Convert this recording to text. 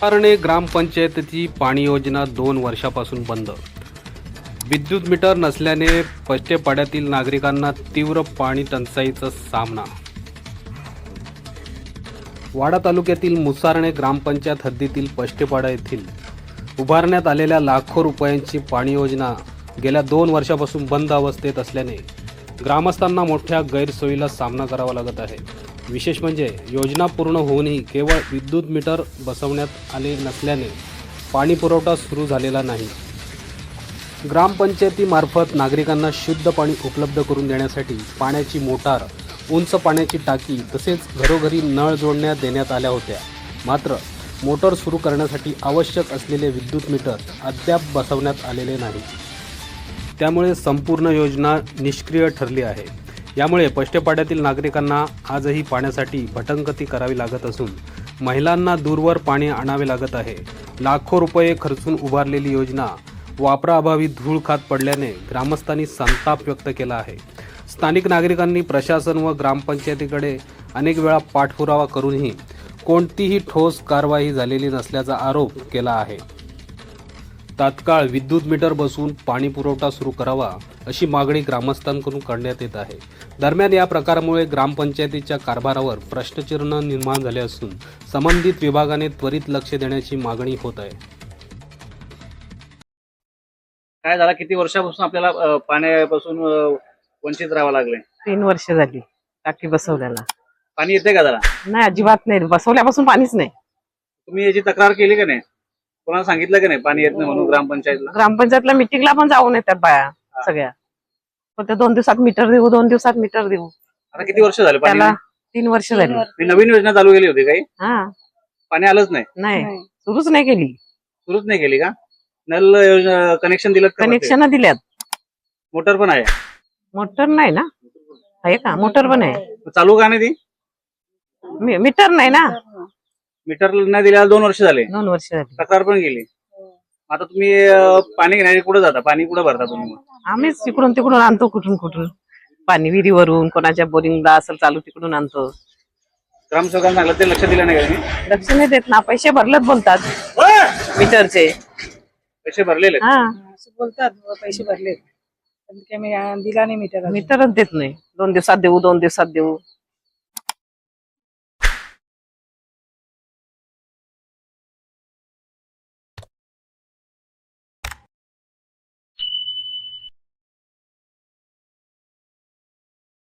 कारणे ग्रामपंचायतीची पाणी योजना 2 वर्षापासून बंद. विद्युत मीटर नसल्याने पट्टेपाड्यातील नागरिकांना तीव्र पाणी टंचाईचा सामना. वाडा तालुक्यातील मुसारणे ग्रामपंचायत हद्दीतील पट्टेपाडा येथील उभारण्यात आलेल्या लाखो रुपयांची पाणी योजना गेल्या 2 वर्षापासून बंद अवस्थेत असल्याने ग्रामस्थांना मोठ्या गैरसोयीला सामना करावा लागत आहे. विशेष म्हणजे योजना पूर्ण होऊनही केवळ विद्युत मीटर बसवण्यात आले नसल्याने पाणी पुरवठा सुरू झालेला नाही. ग्रामपंचायतीमार्फत नागरिकांना शुद्ध पाणी उपलब्ध करून देण्यासाठी पाण्याची मोटार, उंच पाण्याची टाकी तसेच घरोघरी नळ जोडण्या देण्यात आल्या होत्या. मात्र मोटर सुरू करण्यासाठी आवश्यक असलेले विद्युत मीटर अद्याप बसवण्यात आलेले नाही. त्यामुळे संपूर्ण योजना निष्क्रिय ठरली आहे. यामुळे पट्टेपाड्यातील नागरिकांना आजही पाण्यासाठी भटकंती करावी लागत असून महिलांना दूरवर पाणी आणावे लागत आहे. लाखो रुपये खर्चून उभारलेली योजना वापराअभावी धूळ खात पडल्याने ग्रामस्थांनी संताप व्यक्त केला आहे. स्थानिक नागरिकांनी प्रशासन व ग्रामपंचायतीकडे अनेक वेळा पाठपुरावा करूनही कोणतीही ठोस कारवाई झालेली नसल्याचा आरोप केला आहे. तात्काळ विद्युत मीटर बसवून पाणी पुरवठा सुरू करावा अशी मागणी ग्रामस्थांकडून करण्यात येत आहे. दरम्यान या प्रकारामुळे ग्रामपंचायतीच्या कारभारावर प्रश्नचिन्ह निर्माण झाले असून संबंधित विभागाने त्वरित लक्ष देण्याची मागणी होत आहे. काय झालं, किती वर्षापासून आपल्याला पाण्यापासून वंचित राहावं लागले? 3 वर्ष झाली टाकी बसवल्याला. पाणी येते का जरा? नाही, अजिबात नाही. बसवल्यापासून पाणीच नाही. तुम्ही याची तक्रार केली का नाही? कोणाला सांगितलं का नाही पाणी येत नाही म्हणून ग्रामपंचायतला? ग्रामपंचायतला मिटिंगला पण जाऊन येतात बाया सगळ्या. पण ते 2 दिवसात मीटर देऊ, 2 दिवसात मीटर देऊ. आता किती वर्ष झाले पाणी? त्याला 3 वर्ष झाली. मी नवीन योजना चालू केली होती काही? हा, पाणी आलंच नाही? नाही, सुरूच नाही केली. सुरूच नाही केली का? नल योजना कनेक्शन दिलं का? कनेक्शन दिल्यात. मोटर पण आहे? मोटर नाही ना? आहे का? मोटर पण आहे. चालू का नाही ती? मीटर नाही ना. मीटर नाही दिल्याला 2 वर्ष झाले. 2 वर्ष झाली. तक्रार पण केली. आता तुम्ही पाणी घेण्यासाठी कुठे जाता? पाणी कुठे भरता तुम्ही? आम्हीच तिकडून तिकडून आणतो, कुठून कुठून पाणी विहिरीवरून, कोणाच्या बोरिंगला असेल चालू तिकडून आणतो. ग्रामसेवकांना सांगितलं ते लक्ष दिलं नाही का तुम्ही? लक्ष नाही देत ना. पैसे भरलेत बोलतात मीटरचे. पैसे भरलेले? हा, बोलतात पैसे भरले, पण दिला नाही मीटर. मीटरच देत नाही. 2 दिवसात देऊ, 2 दिवसात देऊ.